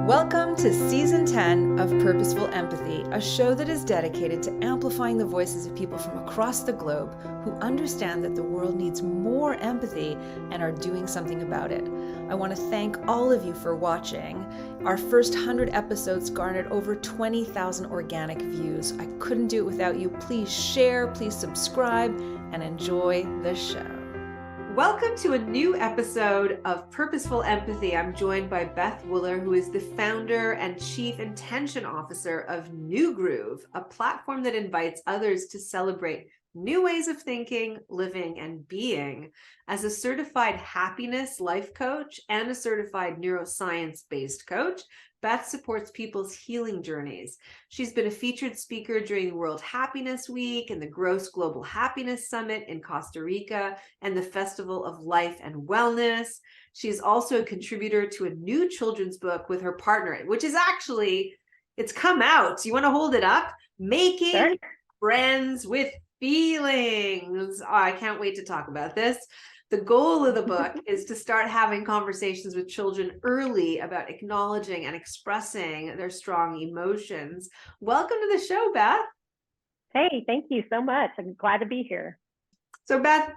Welcome to Season 10 of Purposeful Empathy, a show that is dedicated to amplifying the voices of people from across the globe who understand that the world needs more empathy and are doing something about it. I want to thank all of you for watching. Our first 100 episodes garnered over 20,000 organic views. I couldn't do it without you. Please share, please subscribe, and enjoy the show. Welcome to a new episode of Purposeful Empathy. I'm joined by Beth Wuller, who is the founder and chief intention officer of Neugroove, a platform that invites others to celebrate new ways of thinking, living, and being. As a certified happiness life coach and a certified neuroscience-based coach, Beth supports people's healing journeys. She's been a featured speaker during World Happiness Week and the Gross Global Happiness Summit in Costa Rica and the Festival of Life and Wellness. She's also a contributor to a new children's book with her partner, which is actually, it's come out. You want to hold it up? Making Friends with Feelings. Oh, I can't wait to talk about this. The goal of the book is to start having conversations with children early about acknowledging and expressing their strong emotions. Welcome to the show, Beth. Hey, thank you so much. I'm glad to be here. So, Beth,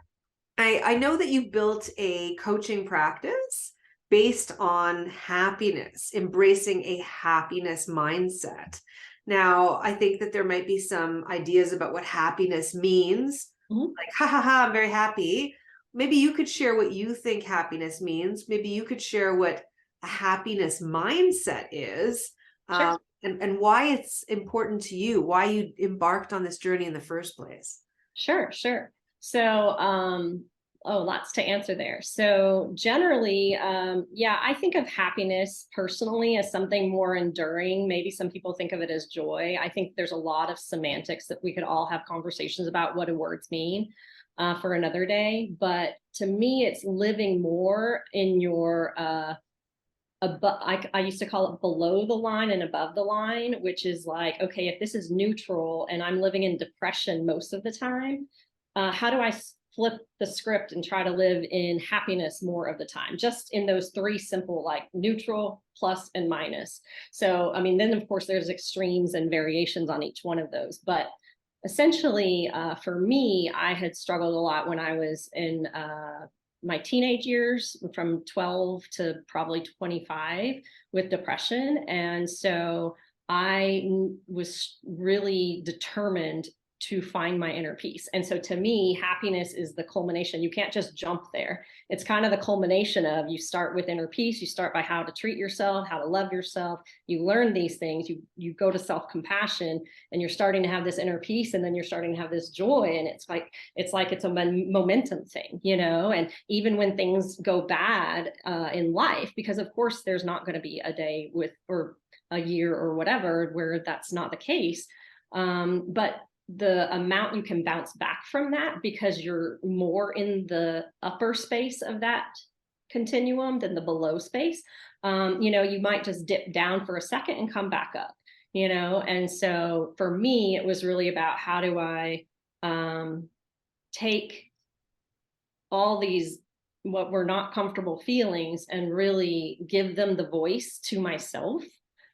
I know that you built a coaching practice based on happiness, embracing a happiness mindset. Now, I think that there might be some ideas about what happiness means, like, ha, ha, ha, I'm very happy. Maybe you could share what you think happiness means. Maybe you could share what a happiness mindset is, Sure. and why it's important to you, why you embarked on this journey in the first place. Sure. So, lots to answer there. So generally, I think of happiness personally as something more enduring. Maybe some people think of it as joy. I think there's a lot of semantics that we could all have conversations about what do words mean. For another day, but to me, it's living more in your I used to call it below the line and above the line, which is like, okay, if this is neutral and I'm living in depression most of the time, how do I flip the script and try to live in happiness more of the time? Just in those three simple, like neutral, plus, and minus. So, I mean, then of course there's extremes and variations on each one of those, but essentially, for me, I had struggled a lot when I was in my teenage years, from 12 to probably 25, with depression. And so I was really determined to find my inner peace. And so to me, happiness is the culmination. You can't just jump there. It's kind of the culmination of, you start with inner peace, you start by how to treat yourself, how to love yourself. You learn these things, you go to self-compassion, and you're starting to have this inner peace, and then you're starting to have this joy. And it's like it's a momentum thing, you know. And even when things go bad in life, because of course there's not going to be a day or a year or whatever where that's not the case. But the amount you can bounce back from that, because you're more in the upper space of that continuum than the below space, you might just dip down for a second and come back up, and so for me, it was really about, how do I take all these what were not comfortable feelings and really give them the voice to myself,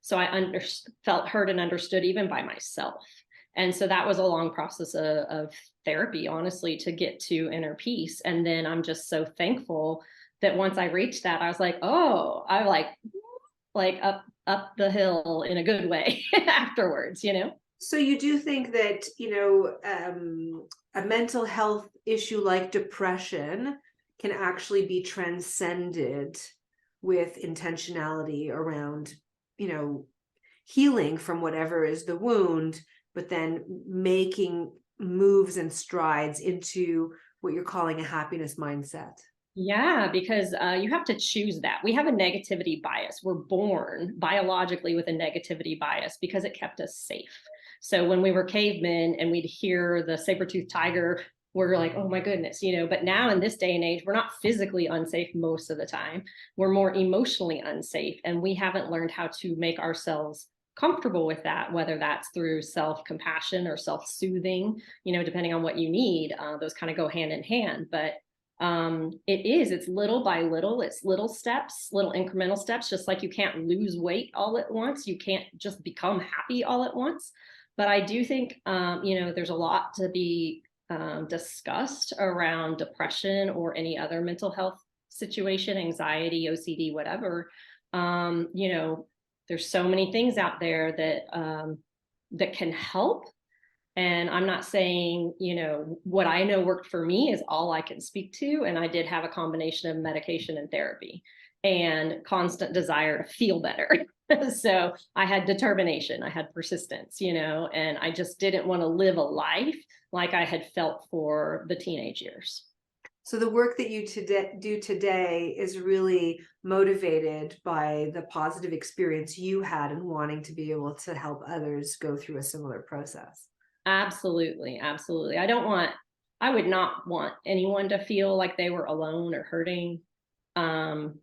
so I felt heard and understood even by myself. And so that was a long process of therapy, honestly, to get to inner peace. And then I'm just so thankful that once I reached that, I was like, oh, I like up the hill in a good way afterwards, So you do think that, a mental health issue like depression can actually be transcended with intentionality around, healing from whatever is the wound, but then making moves and strides into what you're calling a happiness mindset. Yeah, because you have to choose that. We have a negativity bias. We're born biologically with a negativity bias because it kept us safe. So when we were cavemen and we'd hear the saber-toothed tiger, we're like, oh my goodness, but now in this day and age, we're not physically unsafe most of the time. We're more emotionally unsafe, and we haven't learned how to make ourselves comfortable with that, whether that's through self-compassion or self-soothing, depending on what you need. Those kind of go hand in hand. But it's little by little, it's little steps, little incremental steps, just like you can't lose weight all at once. You can't just become happy all at once. But I do think, there's a lot to be discussed around depression or any other mental health situation, anxiety, OCD, whatever. There's so many things out there that can help. And I'm not saying, what I know worked for me is all I can speak to. And I did have a combination of medication and therapy and constant desire to feel better. So I had determination, I had persistence, and I just didn't want to live a life like I had felt for the teenage years. So the work that you do today is really motivated by the positive experience you had and wanting to be able to help others go through a similar process. Absolutely. Absolutely. I would not want anyone to feel like they were alone or hurting. Um,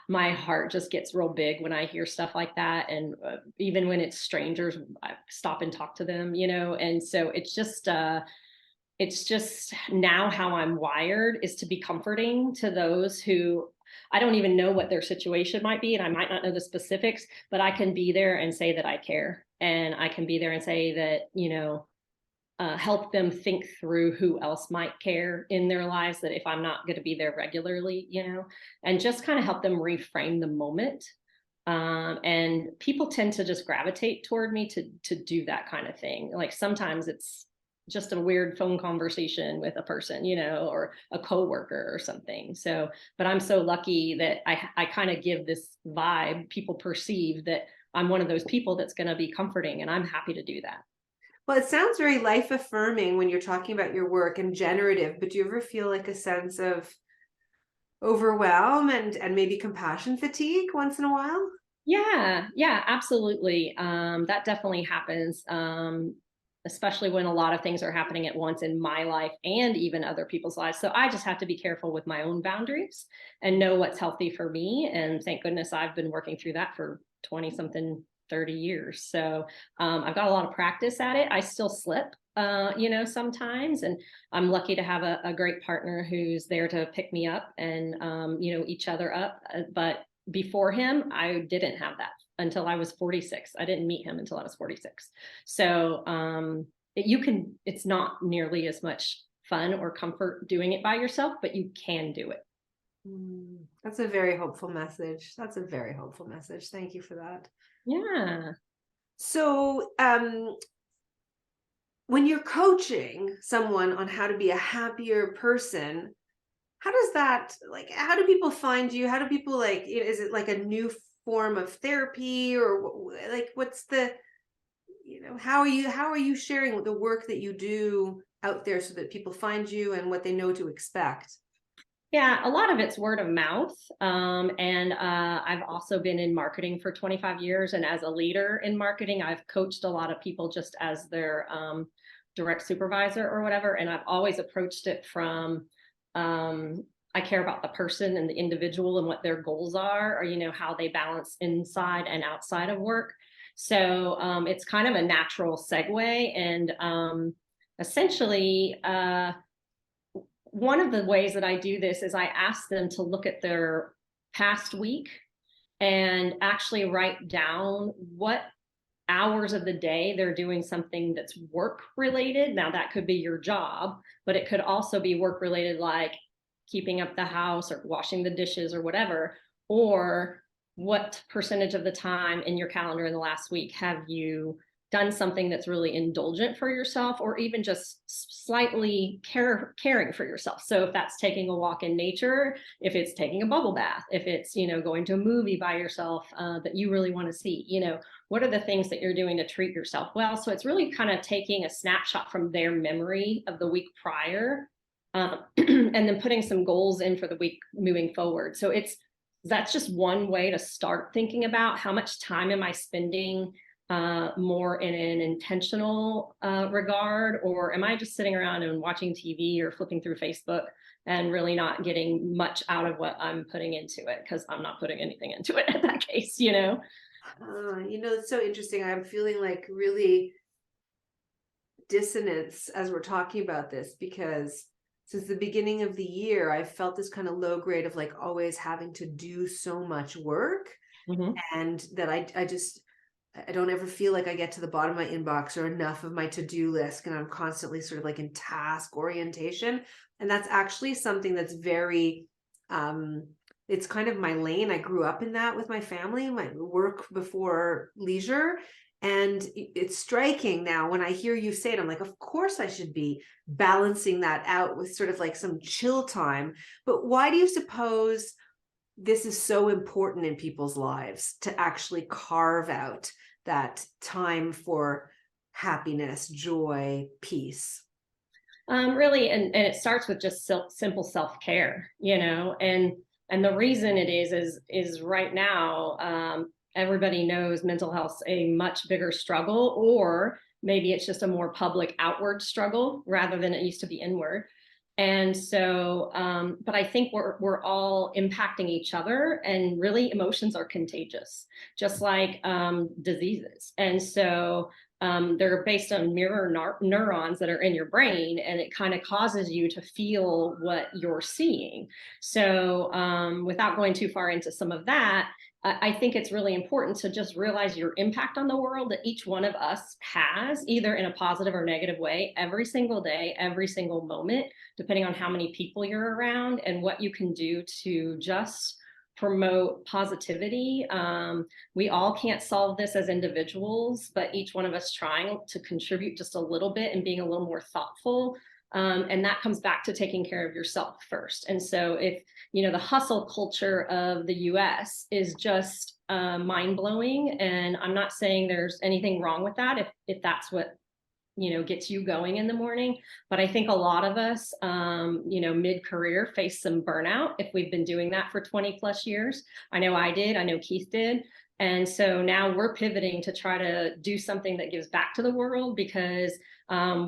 my heart just gets real big when I hear stuff like that. And even when it's strangers, I stop and talk to them, and so it's just now how I'm wired is to be comforting to those who I don't even know what their situation might be, and I might not know the specifics, but I can be there and say that I care. And I can be there and say that, help them think through who else might care in their lives, that if I'm not going to be there regularly, and just kind of help them reframe the moment. And people tend to just gravitate toward me to do that kind of thing. Like sometimes it's just a weird phone conversation with a person, or a coworker or something. So, but I'm so lucky that I kind of give this vibe. People perceive that I'm one of those people that's going to be comforting, and I'm happy to do that. Well, it sounds very life affirming when you're talking about your work and generative, but do you ever feel like a sense of overwhelm and maybe compassion fatigue once in a while? Yeah, absolutely. That definitely happens. Especially when a lot of things are happening at once in my life and even other people's lives. So I just have to be careful with my own boundaries and know what's healthy for me. And thank goodness I've been working through that for 20 something, 30 years. So I've got a lot of practice at it. I still slip, sometimes. And I'm lucky to have a great partner who's there to pick me up and, each other up. But before him, I didn't have that until I was 46. I didn't meet him until I was 46. So it's not nearly as much fun or comfort doing it by yourself, but you can do it. That's a very hopeful message. Thank you for that. Yeah. So when you're coaching someone on how to be a happier person, how do people find you? How do people is it like a new form of therapy, or what's the, how are you sharing the work that you do out there so that people find you and what they know to expect? Yeah, a lot of it's word of mouth. And I've also been in marketing for 25 years. And as a leader in marketing, I've coached a lot of people just as their direct supervisor or whatever. And I've always approached it from, I care about the person and the individual and what their goals are, or, how they balance inside and outside of work. So it's kind of a natural segue. And essentially, one of the ways that I do this is I ask them to look at their past week and actually write down what hours of the day they're doing something that's work related. Now that could be your job, but it could also be work related, like keeping up the house or washing the dishes or whatever. Or what percentage of the time in your calendar in the last week have you done something that's really indulgent for yourself, or even just slightly caring for yourself. So if that's taking a walk in nature, if it's taking a bubble bath, if it's, going to a movie by yourself that you really want to see, what are the things that you're doing to treat yourself well? So it's really kind of taking a snapshot from their memory of the week prior, and then putting some goals in for the week moving forward. So that's just one way to start thinking about how much time am I spending more in an intentional regard, or am I just sitting around and watching TV or flipping through Facebook and really not getting much out of what I'm putting into it, because I'm not putting anything into it in that case, It's so interesting. I'm feeling like really dissonance as we're talking about this, because since the beginning of the year, I felt this kind of low grade of like always having to do so much work, and that I don't ever feel like I get to the bottom of my inbox or enough of my to-do list, and I'm constantly sort of like in task orientation. And that's actually something that's very, it's kind of my lane. I grew up in that with my family, my work before leisure. And it's striking now when I hear you say it, I'm like, of course I should be balancing that out with sort of like some chill time. But why do you suppose this is so important in people's lives, to actually carve out that time for happiness, joy, peace? Really, and it starts with just simple self-care, and the reason it is right now, everybody knows mental health's a much bigger struggle, or maybe it's just a more public outward struggle rather than it used to be inward. And so, but I think we're all impacting each other, and really emotions are contagious, just like diseases. And so they're based on mirror neurons that are in your brain, and it kind of causes you to feel what you're seeing. So without going too far into some of that, I think it's really important to just realize your impact on the world that each one of us has, either in a positive or negative way, every single day, every single moment, depending on how many people you're around and what you can do to just promote positivity. We all can't solve this as individuals, but each one of us trying to contribute just a little bit and being a little more thoughtful. And that comes back to taking care of yourself first. And so if, the hustle culture of the US is just mind blowing, and I'm not saying there's anything wrong with that if that's what gets you going in the morning. But I think a lot of us, mid-career face some burnout if we've been doing that for 20 plus years. I know I did, I know Keith did. And so now we're pivoting to try to do something that gives back to the world, because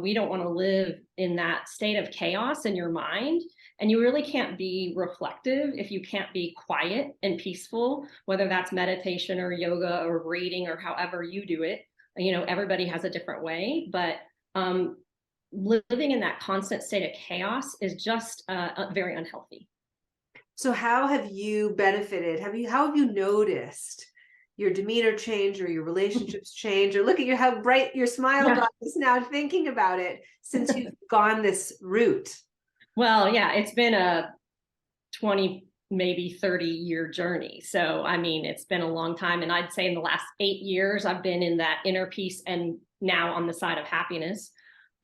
we don't want to live in that state of chaos in your mind. And you really can't be reflective if you can't be quiet and peaceful, whether that's meditation or yoga or reading or however you do it. Everybody has a different way, but living in that constant state of chaos is just very unhealthy. So how have you benefited? How have you noticed your demeanor change, or your relationships change, or look at how bright your smile got just now thinking about it, since you've gone this route? Well, yeah, it's been a 20, maybe 30-year journey. So, I mean, it's been a long time. And I'd say in the last 8 years, I've been in that inner peace and now on the side of happiness.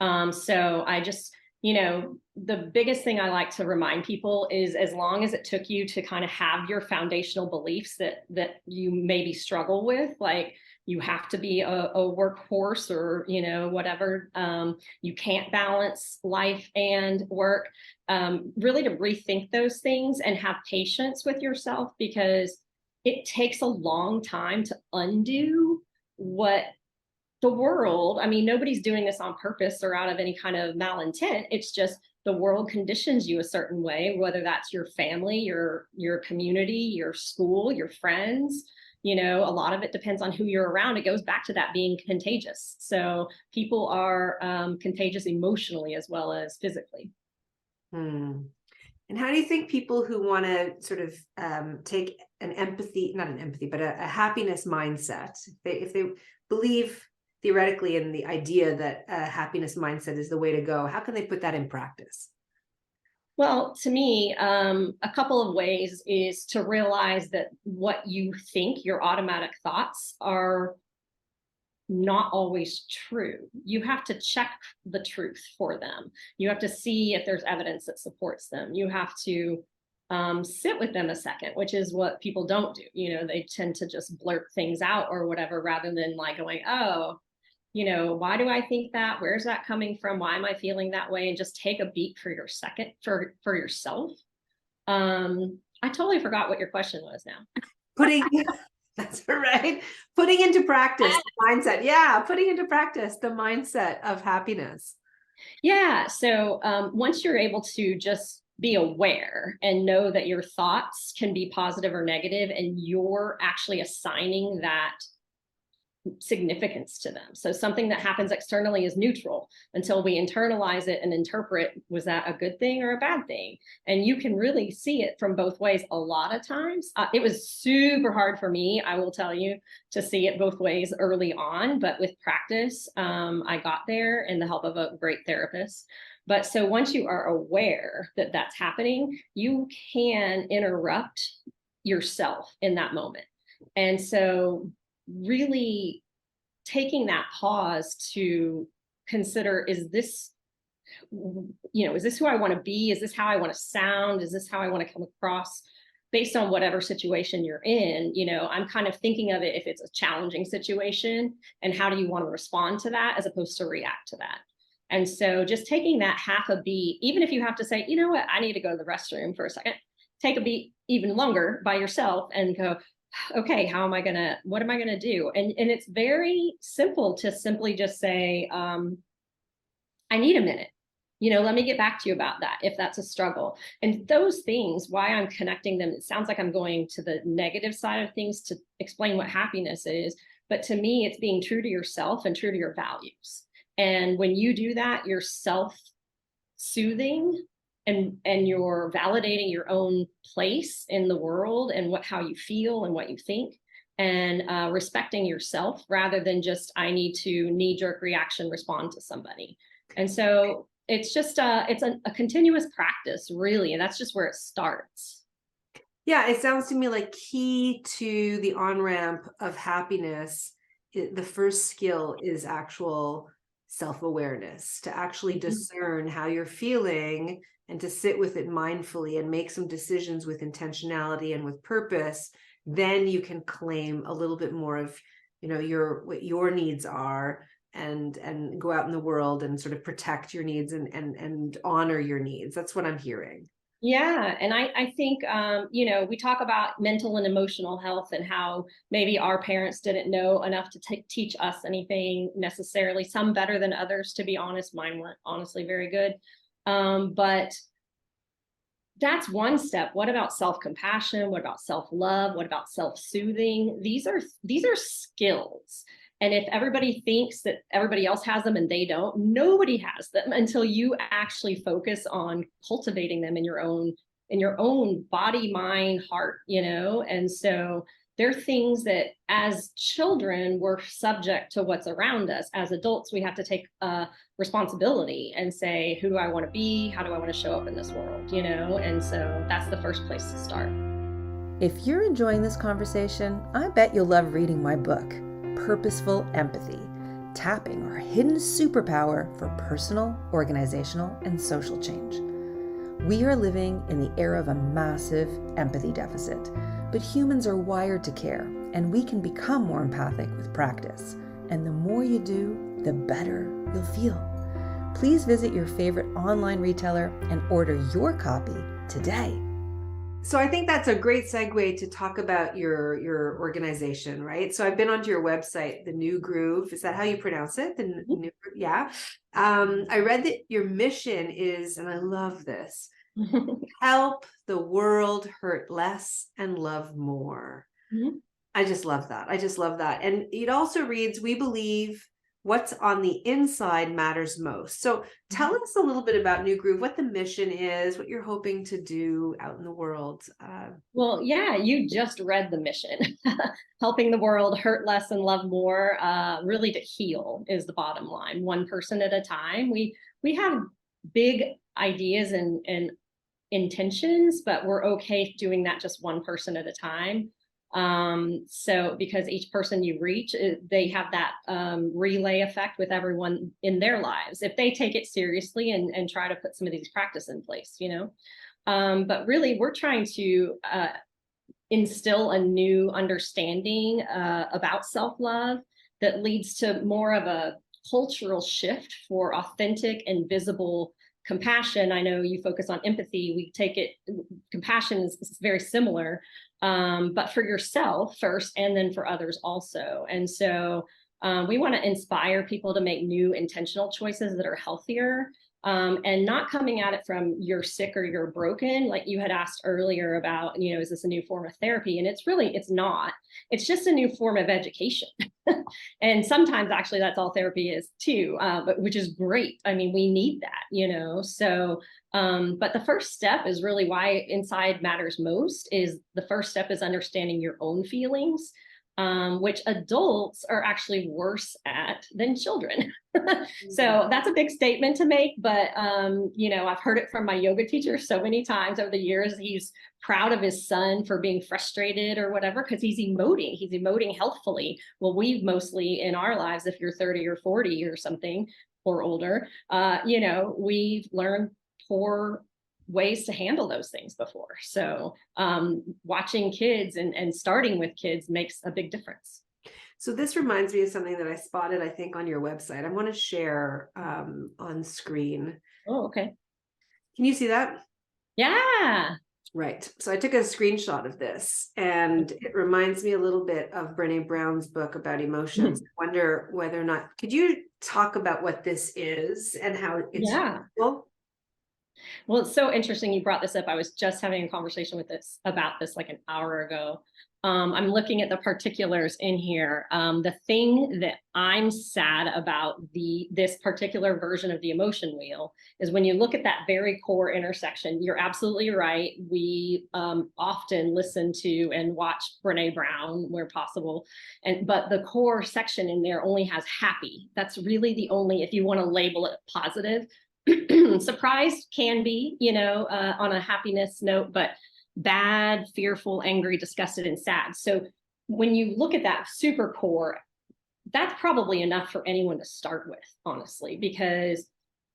So I just, the biggest thing I like to remind people is, as long as it took you to kind of have your foundational beliefs that you maybe struggle with, like you have to be a workhorse, or, whatever, you can't balance life and work, really to rethink those things and have patience with yourself, because it takes a long time to undo what the world, I mean, nobody's doing this on purpose or out of any kind of malintent. It's just the world conditions you a certain way, whether that's your family, your community, your school, your friends. A lot of it depends on who you're around. It goes back to that being contagious. So people are contagious emotionally as well as physically. And how do you think people who want to sort of take not an empathy, but a happiness mindset, if they believe theoretically in the idea that a happiness mindset is the way to go, how can they put that in practice? Well, to me, a couple of ways is to realize that what you think, your automatic thoughts, are not always true. You have to check the truth for them. You have to see if there's evidence that supports them. You have to sit with them a second, which is what people don't do. They tend to just blurt things out or whatever, rather than like going, oh, why do I think that? Where's that coming from? Why am I feeling that way? And just take a beat for your second, for yourself. I totally forgot what your question was now. That's right. Putting into practice the mindset. Yeah. Putting into practice the mindset of happiness. Yeah. So once you're able to just be aware and know that your thoughts can be positive or negative, and you're actually assigning that significance to them. So something that happens externally is neutral until we internalize it and interpret, was that a good thing or a bad thing? And you can really see it from both ways a lot of times. It was super hard for me, I will tell you, to see it both ways early on, but with practice, I got there and the help of a great therapist. But so once you are aware that that's happening, you can interrupt yourself in that moment. And so really taking that pause to consider, is this, is this who I want to be? Is this how I want to sound? Is this how I want to come across? Based on whatever situation you're in, I'm kind of thinking of it if it's a challenging situation, and how do you want to respond to that as opposed to react to that? And so just taking that half a beat, even if you have to say, you know what, I need to go to the restroom for a second, take a beat even longer by yourself and go, okay, what am I gonna do? And it's very simple to simply just say, I need a minute. Let me get back to you about that if that's a struggle. And those things, why I'm connecting them, it sounds like I'm going to the negative side of things to explain what happiness is. But to me, it's being true to yourself and true to your values. And when you do that, you're self-soothing and you're validating your own place in the world and how you feel and what you think, and respecting yourself rather than just, I need to knee-jerk reaction respond to somebody. And so it's just it's a continuous practice, really, and that's just where it starts. Yeah, it sounds to me like key to the on-ramp of happiness, the first skill is actual self-awareness, to actually discern how you're feeling and to sit with it mindfully and make some decisions with intentionality and with purpose. Then you can claim a little bit more of, what your needs are, and go out in the world and sort of protect your needs and honor your needs. That's what I'm hearing. Yeah. And I think, we talk about mental and emotional health and how maybe our parents didn't know enough to teach us anything necessarily, some better than others, to be honest. Mine weren't honestly very good. But that's one step. What about self-compassion? What about self-love? What about self-soothing? These are skills. And if everybody thinks that everybody else has them and they don't, nobody has them until you actually focus on cultivating them in your own body, mind, heart, And so they're things that as children, we're subject to what's around us. As adults, we have to take responsibility and say, who do I want to be? How do I want to show up in this world? And so that's the first place to start. If you're enjoying this conversation, I bet you'll love reading my book, Purposeful Empathy, tapping our hidden superpower for personal, organizational, and social change. We are living in the era of a massive empathy deficit, but humans are wired to care, and we can become more empathic with practice. And the more you do, the better you'll feel. Please visit your favorite online retailer and order your copy today. So I think that's a great segue to talk about your organization, right? So I've been onto your website, the Neugroove. Is that how you pronounce it? Yeah. I read that your mission is, and I love this, help the world hurt less and love more. Mm-hmm. I just love that. And it also reads, we believe what's on the inside matters most. So tell us a little bit about Neugroove, what the mission is, what you're hoping to do out in the world. Well, yeah, you just read the mission. Helping the world hurt less and love more, really to heal is the bottom line, one person at a time. We have big ideas and intentions, but we're okay doing that just one person at a time. So because each person you reach, they have that relay effect with everyone in their lives if they take it seriously and try to put some of these practice in place, but really we're trying to instill a new understanding about self-love that leads to more of a cultural shift for authentic and visible compassion. I know you focus on empathy. We take it, compassion is very similar, but for yourself first, and then for others also. And so we want to inspire people to make new intentional choices that are healthier and not coming at it from you're sick or you're broken, like you had asked earlier about, is this a new form of therapy? And it's not. It's just a new form of education. And sometimes actually that's all therapy is too, but which is great. I mean, we need that, so but the first step is really why inside matters most. Is the first step is understanding your own feelings, which adults are actually worse at than children. So that's a big statement to make, but I've heard it from my yoga teacher so many times over the years. He's proud of his son for being frustrated or whatever, because he's emoting healthfully. Well, we've mostly in our lives, if you're 30 or 40 or something or older, we've learned poor ways to handle those things before. So watching kids and starting with kids makes a big difference. So this reminds me of something that I spotted, I think, on your website. I want to share on screen. Oh, okay. Can you see that? Yeah. Right. So I took a screenshot of this, and it reminds me a little bit of Brené Brown's book about emotions. I wonder whether or not, could you talk about what this is and how it's useful? Well, it's so interesting you brought this up. I was just having a conversation about this like an hour ago. I'm looking at the particulars in here. The thing that I'm sad about this particular version of the emotion wheel is when you look at that very core intersection, you're absolutely right. We often listen to and watch Brené Brown where possible. But the core section in there only has happy. That's really the only, if you want to label it positive. Surprise can be, on a happiness note, but bad, fearful, angry, disgusted, and sad. So when you look at that super core, that's probably enough for anyone to start with, honestly, because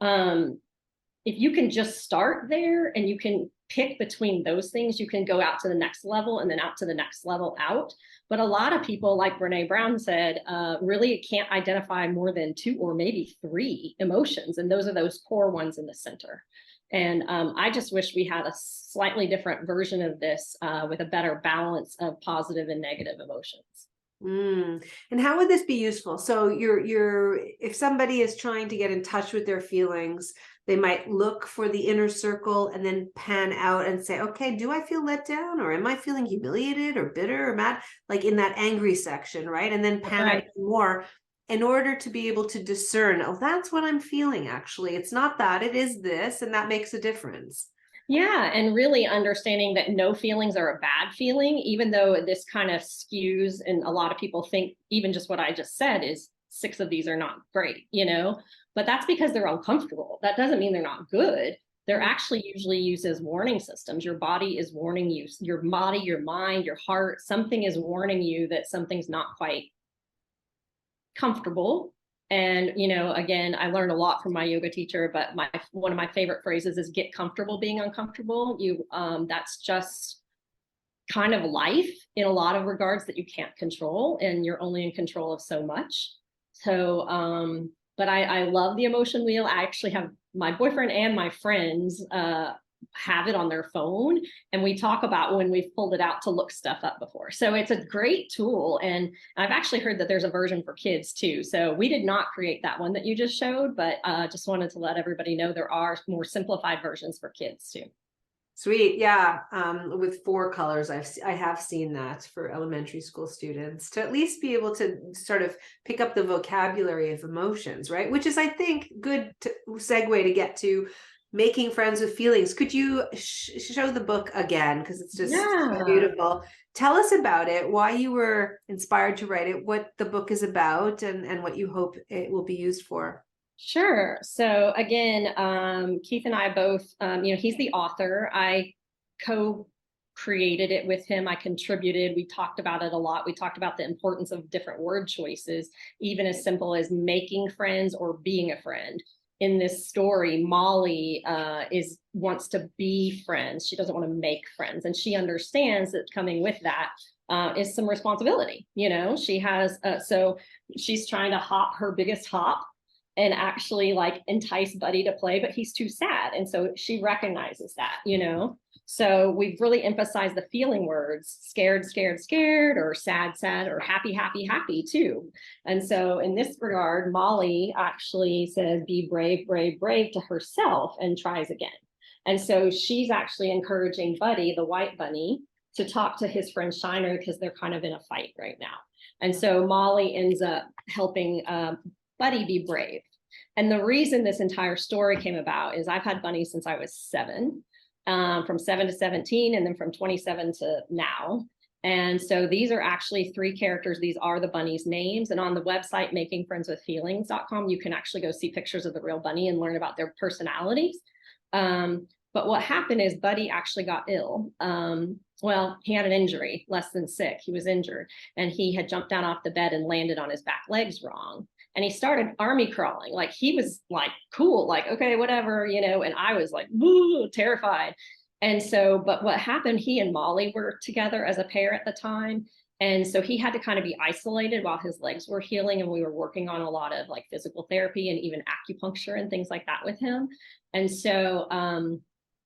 if you can just start there and you can pick between those things, you can go out to the next level and then out to the next level out. But a lot of people, like Brené Brown said, really can't identify more than 2 or maybe 3 emotions. And those are those core ones in the center. And I just wish we had a slightly different version of this with a better balance of positive and negative emotions. And how would this be useful? So if somebody is trying to get in touch with their feelings, they might look for the inner circle and then pan out and say, okay, do I feel let down, or am I feeling humiliated or bitter or mad? Like in that angry section, right? And then pan out more in order to be able to discern, oh, that's what I'm feeling. Actually, it's not that, it is this, and that makes a difference. Yeah, and really understanding that no feelings are a bad feeling, even though this kind of skews, and a lot of people think even just what I just said is 6 of these are not great, but that's because they're uncomfortable. That doesn't mean they're not good. They're actually usually used as warning systems. Your body is warning you, your body, your mind, your heart, something is warning you that something's not quite comfortable. And, again, I learned a lot from my yoga teacher, but one of my favorite phrases is get comfortable being uncomfortable. That's just kind of life in a lot of regards that you can't control, and you're only in control of so much. So, but I love the emotion wheel. I actually have my boyfriend and my friends have it on their phone, and we talk about when we've pulled it out to look stuff up before. So it's a great tool, and I've actually heard that there's a version for kids too. So we did not create that one that you just showed, but just wanted to let everybody know there are more simplified versions for kids too. Sweet. Yeah. With 4 colors, I have seen that for elementary school students to at least be able to sort of pick up the vocabulary of emotions, right? Which is, I think, good segue to get to making friends with feelings. Could you show the book again? Because it's just so beautiful. Tell us about it, why you were inspired to write it, what the book is about, and what you hope it will be used for. Sure. So again, Keith and I both, he's the author. I co-created it with him. I contributed. We talked about it a lot. We talked about the importance of different word choices, even as simple as making friends or being a friend. In this story, Molly wants to be friends. She doesn't want to make friends. And she understands that coming with that is some responsibility. She has, so she's trying to hop her biggest hop. and actually like entice Buddy to play, but he's too sad. And so she recognizes that, you know? So we've really emphasized the feeling words, scared, scared, scared, or sad, sad, or happy, happy, happy too. And so in this regard, Molly actually says, be brave, brave, brave to herself and tries again. And so she's actually encouraging Buddy, the white bunny, to talk to his friend Shiner because they're kind of in a fight right now. And so Molly ends up helping Buddy be brave. And the reason this entire story came about is I've had bunnies since I was 7, from 7 to 17, and then from 27 to now. And so these are actually 3 characters. These are the bunnies' names. And on the website, makingfriendswithfeelings.com, you can actually go see pictures of the real bunny and learn about their personalities. But what happened is Buddy actually got ill. Well, he had an injury, less than sick. He was injured, and he had jumped down off the bed and landed on his back legs wrong. And he started army crawling. Like, he was like, cool, like, okay, whatever, you know, and I was like, woo, terrified. And so, but what happened, he and Molly were together as a pair at the time. And so he had to kind of be isolated while his legs were healing. And we were working on a lot of like physical therapy and even acupuncture and things like that with him. And so,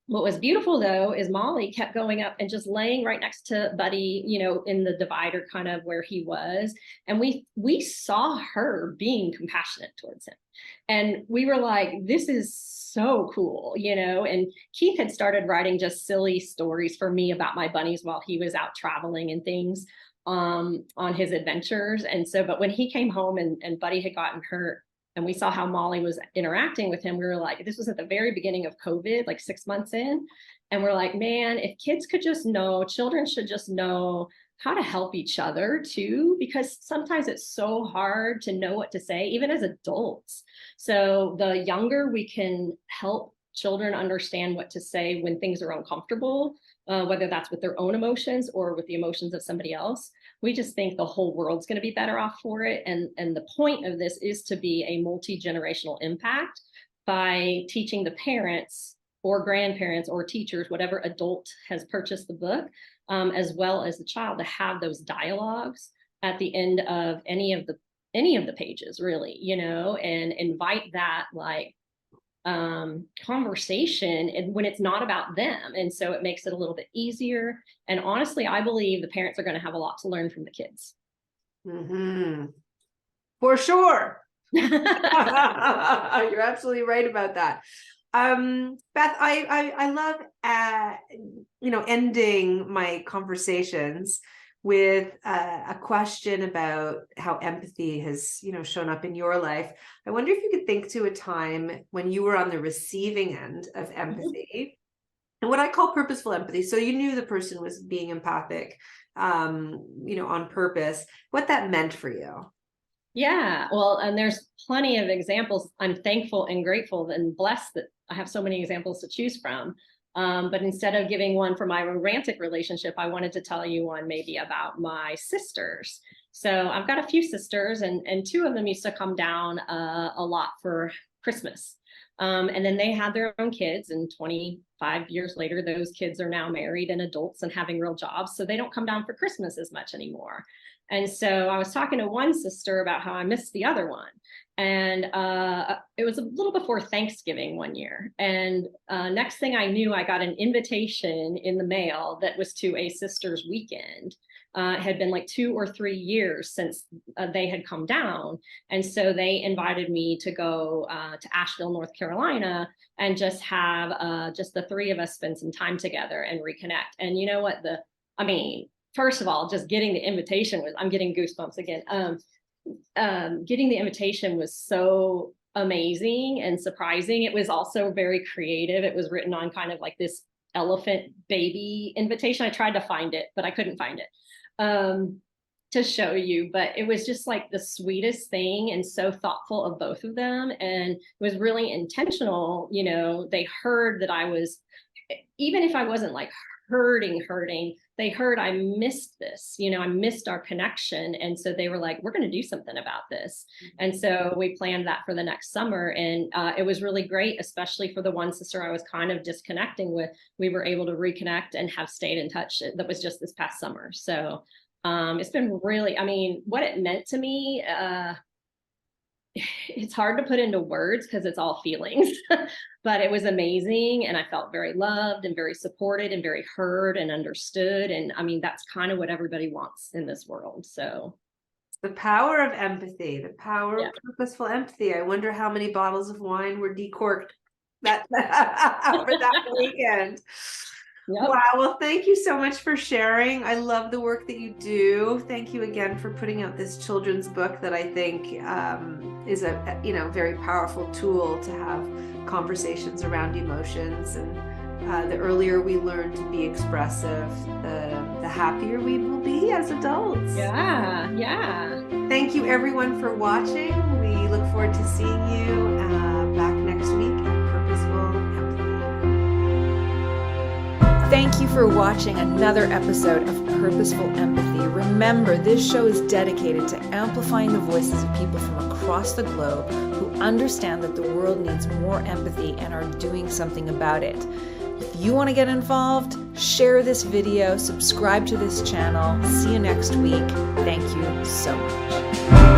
what was beautiful though is Molly kept going up and just laying right next to Buddy, you know, in the divider kind of where he was. And we saw her being compassionate towards him. And we were like, this is so cool, you know. And Keith had started writing just silly stories for me about my bunnies while he was out traveling and things on his adventures. And so, but when he came home and Buddy had gotten hurt, and we saw how Molly was interacting with him, we were like, this was at the very beginning of COVID, like 6 months in. And we're like, man, if kids could just know, children should just know how to help each other too, because sometimes it's so hard to know what to say, even as adults. So the younger we can help children understand what to say when things are uncomfortable, whether that's with their own emotions or with the emotions of somebody else, we just think the whole world's going to be better off for it. And the point of this is to be a multi-generational impact by teaching the parents or grandparents or teachers, whatever adult has purchased the book, as well as the child, to have those dialogues at the end of any of the pages, really, you know, and invite that like conversation, and when it's not about them. And so it makes it a little bit easier. And honestly, I believe the parents are going to have a lot to learn from the kids. Mm-hmm. For sure. You're absolutely right about that. Beth, I love you know, ending my conversations with a question about how empathy has, you know, shown up in your life. I wonder if you could think to a time when you were on the receiving end of empathy, and what I call purposeful empathy. So you knew the person was being empathic, you know, on purpose, what that meant for you. Yeah, well, and there's plenty of examples. I'm thankful and grateful and blessed that I have so many examples to choose from. But instead of giving one for my romantic relationship, I wanted to tell you one maybe about my sisters. So I've got a few sisters, and 2 of them used to come down a lot for Christmas. And then they had their own kids, and 25 years later, those kids are now married and adults and having real jobs. So they don't come down for Christmas as much anymore. And so I was talking to one sister about how I missed the other one. And it was a little before Thanksgiving one year. And next thing I knew, I got an invitation in the mail that was to a sister's weekend. It had been like 2 or 3 years since they had come down. And so they invited me to go to Asheville, North Carolina, and just have just the 3 of us spend some time together and reconnect. And you know what? First of all, just getting the invitation was, I'm getting goosebumps again. Getting the invitation was so amazing and surprising. It was also very creative. It was written on kind of like this elephant baby invitation. I tried to find it, but I couldn't find it to show you. But it was just like the sweetest thing and so thoughtful of both of them. And it was really intentional. You know, they heard that I was, even if I wasn't like hurting, they heard I missed this, you know, I missed our connection. And so they were like, we're going to do something about this. And so we planned that for the next summer. And it was really great, especially for the one sister I was kind of disconnecting with. We were able to reconnect and have stayed in touch. That was just this past summer. So it's been really, I mean, what it meant to me, it's hard to put into words because it's all feelings, but it was amazing. And I felt very loved and very supported and very heard and understood. And I mean, that's kind of what everybody wants in this world. So the power of empathy, the power yeah. of purposeful empathy. I wonder how many bottles of wine were decorked that for that weekend. Yep. Wow. Well, thank you so much for sharing. I love the work that you do. Thank you again for putting out this children's book that I think is a very powerful tool to have conversations around emotions. And the earlier we learn to be expressive, the happier we will be as adults. Yeah. Yeah. Thank you everyone for watching. We look forward to seeing you back next week at Purposeful Empathy. Thank you for watching another episode of Purposeful Empathy. Remember, this show is dedicated to amplifying the voices of people from across the globe who understand that the world needs more empathy and are doing something about it. If you want to get involved, share this video, subscribe to this channel. See you next week. Thank you so much.